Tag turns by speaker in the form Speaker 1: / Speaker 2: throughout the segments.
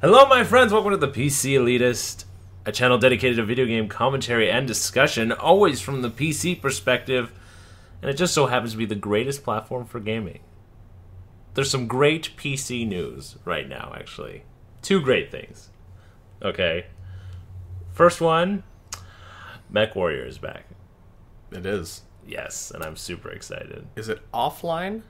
Speaker 1: Hello, my friends. Welcome to the ThePCelitist, a channel dedicated to video game commentary and discussion, always from the PC perspective, and it just so happens to be the greatest platform for gaming. There's some great PC news right now, actually. Two great things. Okay. First one, MechWarrior is back.
Speaker 2: It is.
Speaker 1: Yes, and I'm super excited.
Speaker 2: Is it offline?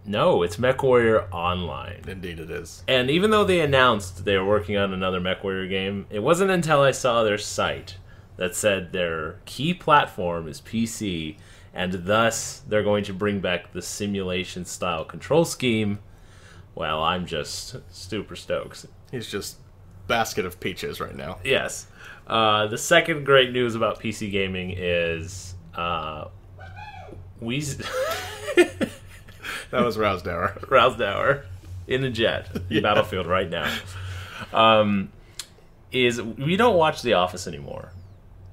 Speaker 1: No, it's MechWarrior Online.
Speaker 2: Indeed it is.
Speaker 1: And even though they announced they were working on another MechWarrior game, it wasn't until I saw their site that said their key platform is PC, and thus they're going to bring back the simulation-style control scheme. Well, I'm just super stoked.
Speaker 2: He's just basket of peaches right now.
Speaker 1: Yes. The second great news about PC gaming is we...
Speaker 2: That was Rousdower.
Speaker 1: Rousdower in a jet,
Speaker 2: Yeah.
Speaker 1: Battlefield right now. Is we don't watch The Office anymore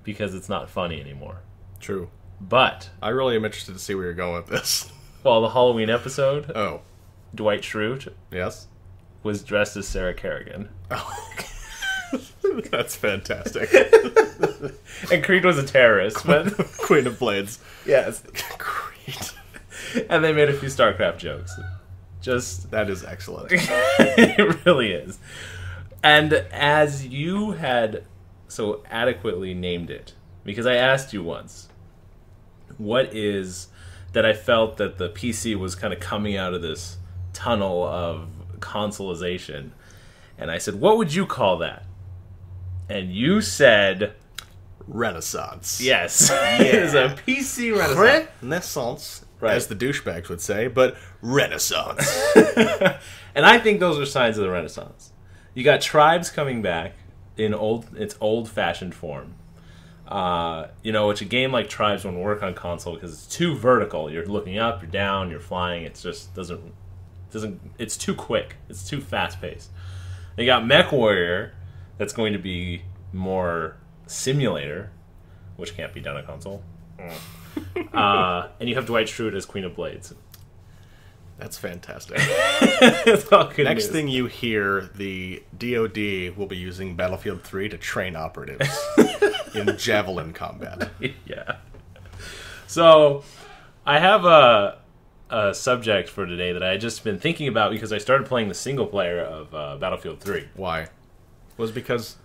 Speaker 1: because it's not funny anymore.
Speaker 2: True.
Speaker 1: But
Speaker 2: I really am interested to see where you're going with this.
Speaker 1: well, the Halloween episode,
Speaker 2: Oh.
Speaker 1: Dwight Schrute
Speaker 2: Yes?
Speaker 1: was dressed as Sarah Kerrigan,
Speaker 2: Oh. That's fantastic.
Speaker 1: and Creed was a terrorist. But
Speaker 2: Queen of Blades.
Speaker 1: yes,
Speaker 2: Creed.
Speaker 1: and they made a few StarCraft jokes. Just
Speaker 2: That is excellent.
Speaker 1: it really is. And as you had so adequately named it, because I asked you once, what is that I felt that the PC was kind of coming out of this tunnel of consoleization, and I said, what would you call that? And you said,
Speaker 2: Renaissance.
Speaker 1: yes, it is a PC Renaissance.
Speaker 2: Renaissance,
Speaker 1: Right.
Speaker 2: as the douchebags would say, but Renaissance.
Speaker 1: And I think those are signs of the Renaissance. You got Tribes coming back in its old-fashioned form. Which a game like Tribes won't work on console because it's too vertical. You're looking up, you're down, you're flying. It just doesn't. It's too quick. It's too fast-paced. You got MechWarrior, that's going to be more simulator, which can't be done on console. And you have Dwight Schrute as Queen of Blades.
Speaker 2: That's fantastic.
Speaker 1: It's all good
Speaker 2: Next
Speaker 1: news.
Speaker 2: thing you hear, the DoD will be using Battlefield 3 to train operatives in javelin combat.
Speaker 1: Yeah. So, I have a subject for today that I just been thinking about because I started playing the single player of Battlefield 3.
Speaker 2: Why? Was it because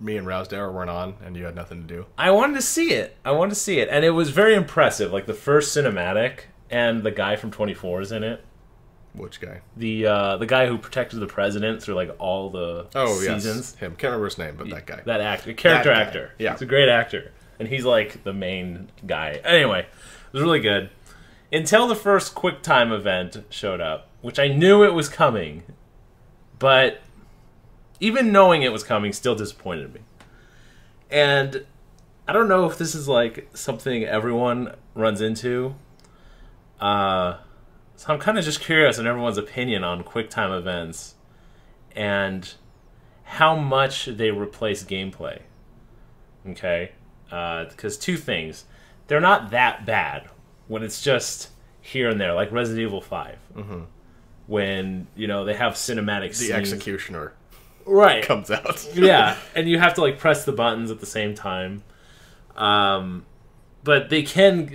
Speaker 2: me and Rousdower weren't on and you had nothing to do?
Speaker 1: I wanted to see it. And it was very impressive. Like, the first cinematic, and the guy from 24 is in it.
Speaker 2: Which guy?
Speaker 1: The guy who protected the president through, like, all the seasons.
Speaker 2: Yes, him. Can't remember his name, but that guy.
Speaker 1: That actor.
Speaker 2: That guy.
Speaker 1: Actor.
Speaker 2: Yeah.
Speaker 1: He's a great actor. And he's, like, the main guy. Anyway, it was really good. Until the first QuickTime event showed up, which I knew it was coming, but even knowing it was coming still disappointed me. And I don't know if this is, like, something everyone runs into. So I'm kind of just curious on everyone's opinion on QuickTime events and how much they replace gameplay. Okay? Because two things. They're not that bad when it's just here and there, like Resident Evil 5.
Speaker 2: Mm-hmm.
Speaker 1: When, they have cinematic
Speaker 2: The
Speaker 1: scenes.
Speaker 2: Executioner
Speaker 1: Right.
Speaker 2: comes out.
Speaker 1: Yeah, and you have to, like, press the buttons at the same time. But they can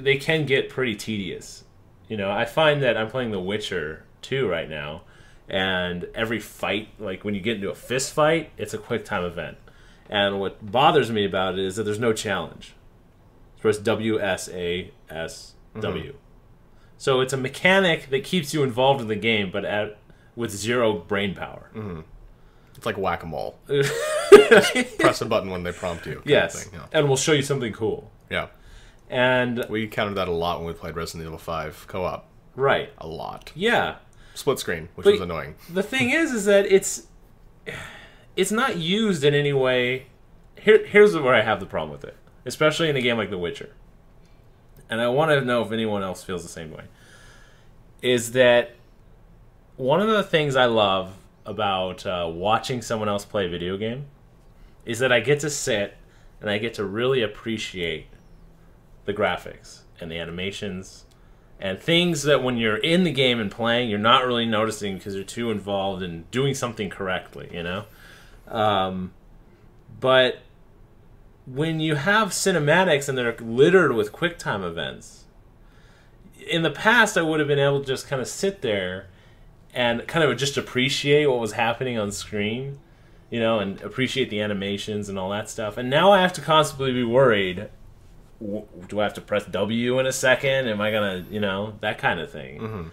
Speaker 1: get pretty tedious. I find that I'm playing The Witcher 2 right now, and every fight, like when you get into a fist fight, it's a QuickTime event. And what bothers me about it is that there's no challenge. Press WSASW.
Speaker 2: Mm-hmm.
Speaker 1: So it's a mechanic that keeps you involved in the game, but with zero brain power.
Speaker 2: Mm-hmm. It's like whack-a-mole. Just press a button when they prompt you.
Speaker 1: Yes,
Speaker 2: Thing. Yeah.
Speaker 1: and we'll show you something cool.
Speaker 2: Yeah.
Speaker 1: And
Speaker 2: We encountered that a lot when we played Resident Evil 5 co-op.
Speaker 1: right,
Speaker 2: A lot.
Speaker 1: yeah.
Speaker 2: Split screen, which
Speaker 1: But
Speaker 2: was annoying.
Speaker 1: The thing is that it's not used in any way. Here's where I have the problem with it, especially in a game like The Witcher. And I want to know if anyone else feels the same way. Is that one of the things I love about watching someone else play a video game is that I get to sit and I get to really appreciate the graphics and the animations and things that when you're in the game and playing, you're not really noticing because you're too involved in doing something correctly, But when you have cinematics and they're littered with QuickTime events, in the past I would have been able to just kind of sit there and kind of just appreciate what was happening on screen, you know, and appreciate the animations and all that stuff. And now I have to constantly be worried, do I have to press W in a second? Am I going to, you know, that kind of thing.
Speaker 2: Mm-hmm.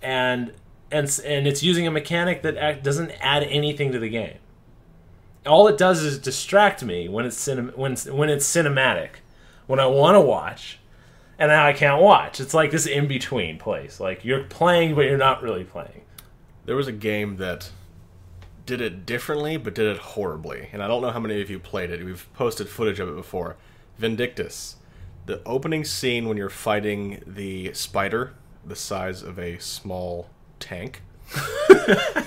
Speaker 1: And it's using a mechanic that doesn't add anything to the game. All it does is distract me when it's cinematic, when I want to watch, and now I can't watch. It's like this in-between place. Like, you're playing, but you're not really playing.
Speaker 2: There was a game that did it differently, but did it horribly. And I don't know how many of you played it. We've posted footage of it before. Vindictus. The opening scene when you're fighting the spider, the size of a small tank,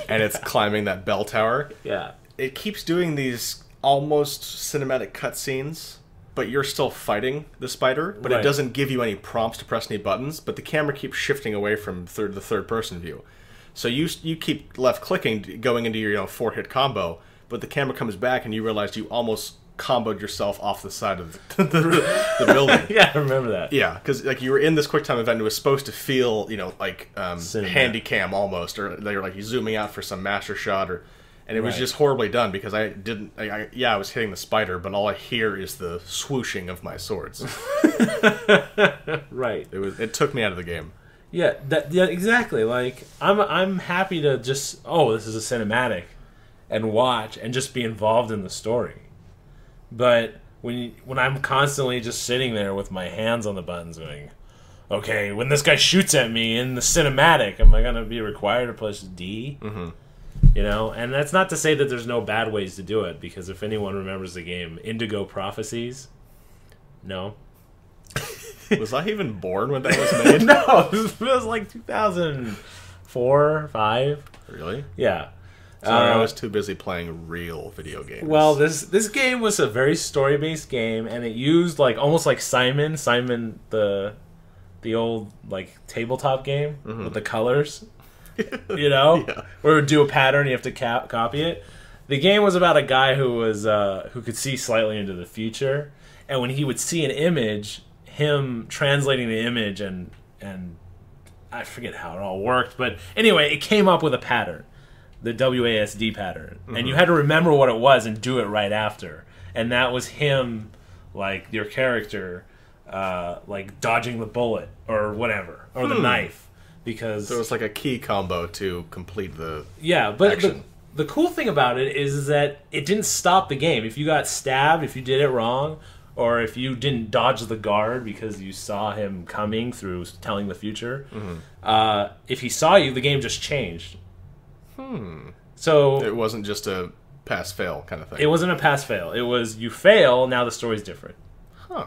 Speaker 2: and it's climbing that bell tower.
Speaker 1: Yeah.
Speaker 2: It keeps doing these almost cinematic cutscenes, but you're still fighting the spider, but
Speaker 1: Right.
Speaker 2: it doesn't give you any prompts to press any buttons, but the camera keeps shifting away from the third-person view. So you keep left-clicking, going into your 4-hit combo, but the camera comes back and you realize you almost comboed yourself off the side of the building.
Speaker 1: Yeah, I remember that.
Speaker 2: Yeah, because like you were in this QuickTime event and it was supposed to feel, like handy cam almost, or they were like you zooming out for some master shot, and it was just horribly done because I was hitting the spider, but all I hear is the swooshing of my swords.
Speaker 1: Right.
Speaker 2: It took me out of the game.
Speaker 1: Yeah, exactly. Like I'm happy to just this is a cinematic, and watch and just be involved in the story. But when I'm constantly just sitting there with my hands on the buttons going, okay, when this guy shoots at me in the cinematic, am I going to be required to push D?
Speaker 2: Mm-hmm.
Speaker 1: You know? And that's not to say that there's no bad ways to do it, because if anyone remembers the game Indigo Prophecies, no.
Speaker 2: Was I even born when that was made?
Speaker 1: No, it was like 2004, 5.
Speaker 2: Really?
Speaker 1: Yeah.
Speaker 2: Sorry, I was too busy playing real video games.
Speaker 1: Well, this game was a very story-based game, and it used almost like Simon the old tabletop game with the colors,
Speaker 2: Yeah.
Speaker 1: where it would do a pattern, you have to copy it. The game was about a guy who was who could see slightly into the future, and when he would see an image, him translating the image and I forget how it all worked, but anyway, it came up with a pattern. The WASD pattern, and you had to remember what it was and do it right after, and that was him, your character, dodging the bullet or whatever, or the knife, because
Speaker 2: so it's like a key combo to complete the
Speaker 1: but
Speaker 2: action.
Speaker 1: The cool thing about it is that it didn't stop the game. If you got stabbed, if you did it wrong, or if you didn't dodge the guard because you saw him coming through telling the future, if he saw you, the game just changed. So
Speaker 2: it wasn't just a pass-fail kind of thing.
Speaker 1: It wasn't a pass-fail. It was you fail, now the story's different.
Speaker 2: Huh.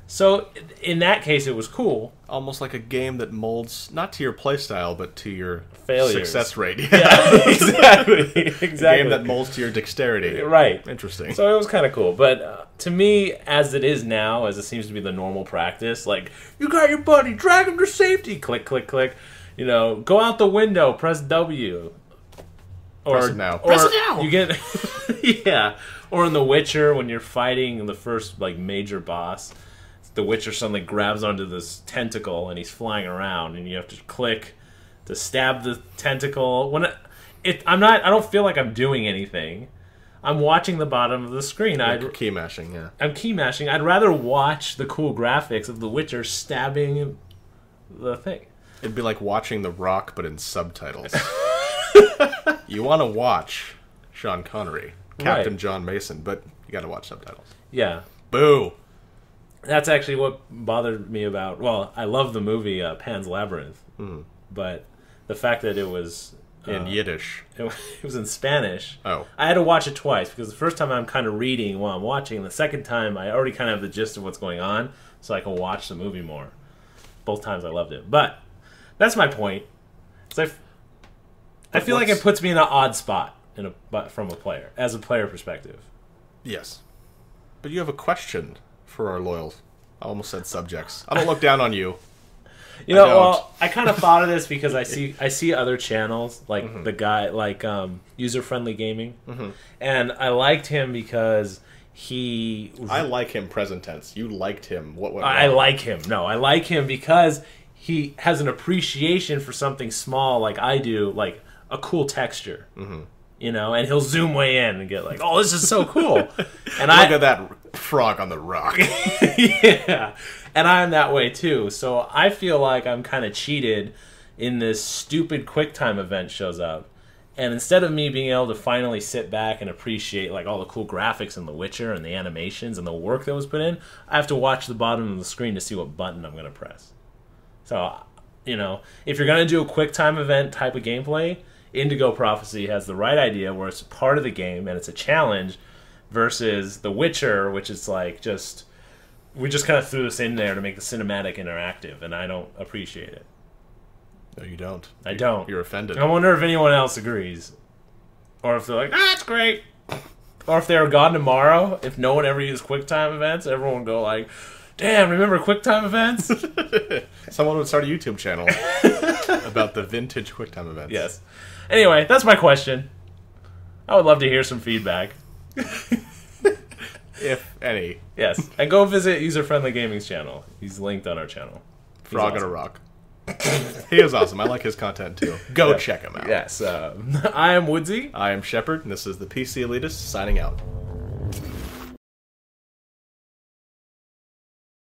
Speaker 1: So in that case, it was cool.
Speaker 2: Almost like a game that molds, not to your playstyle, but to your
Speaker 1: Failures.
Speaker 2: success rate.
Speaker 1: Yeah, exactly.
Speaker 2: A game that molds to your dexterity.
Speaker 1: Right.
Speaker 2: Interesting.
Speaker 1: So it was kind of cool. But to me, as it is now, as it seems to be the normal practice, you got your buddy, drag him to safety, click, click, click. Go out the window, press W.
Speaker 2: Press it now.
Speaker 1: Press it now! You get... yeah. Or in The Witcher, when you're fighting the first, major boss, the Witcher suddenly grabs onto this tentacle, and he's flying around, and you have to click to stab the tentacle. I don't feel like I'm doing anything. I'm watching the bottom of the screen.
Speaker 2: Key mashing, yeah.
Speaker 1: I'm key mashing. I'd rather watch the cool graphics of The Witcher stabbing the thing.
Speaker 2: It'd be like watching The Rock, but in subtitles. You want to watch Sean Connery, Captain
Speaker 1: Right.
Speaker 2: John Mason, but you got to watch subtitles.
Speaker 1: Yeah.
Speaker 2: Boo!
Speaker 1: That's actually what bothered me about... Well, I love the movie Pan's Labyrinth, but the fact that it was...
Speaker 2: In Yiddish.
Speaker 1: It was in Spanish.
Speaker 2: Oh.
Speaker 1: I had to watch it twice, because the first time I'm kind of reading while I'm watching, and the second time I already kind of have the gist of what's going on, so I can watch the movie more. Both times I loved it. But that's my point. I feel like it puts me in an odd spot from a player, as a player perspective.
Speaker 2: Yes. But you have a question for our loyal... I almost said subjects. I don't look down on you.
Speaker 1: You know, well, I kind of thought of this because I see other channels like the guy like User Friendly Gaming, and I liked him because I like him present tense. You liked him. What went wrong? I like him. No, I like him because he has an appreciation for something small like I do, like a cool texture. You know, and he'll zoom way in and get like, "Oh, this is so cool!" And look at that frog on the rock. Yeah, and I'm that way too. So I feel like I'm kind of cheated in this stupid QuickTime event shows up, and instead of me being able to finally sit back and appreciate like all the cool graphics in The Witcher and the animations and the work that was put in, I have to watch the bottom of the screen to see what button I'm going to press. So, you know, if you're going to do a QuickTime event type of gameplay, Indigo Prophecy has the right idea where it's part of the game and it's a challenge versus The Witcher, which is like we just kind of threw this in there to make the cinematic interactive, and I don't appreciate it. No, you don't. I don't. You're offended. I wonder if anyone else agrees. Or if they're like, it's great. Or if they were gone tomorrow, if no one ever used QuickTime events, everyone would go like, damn, remember QuickTime events? Someone would start a YouTube channel about the vintage QuickTime events. Yes. Anyway, that's my question. I would love to hear some feedback. If any. Yes. And go visit User Friendly Gaming's channel. He's linked on our channel. Frog on a rock. He is awesome. I like his content too. Go check him out. Yes. I am Woodsie. I am Shepard, and this is the PC Elitist signing out.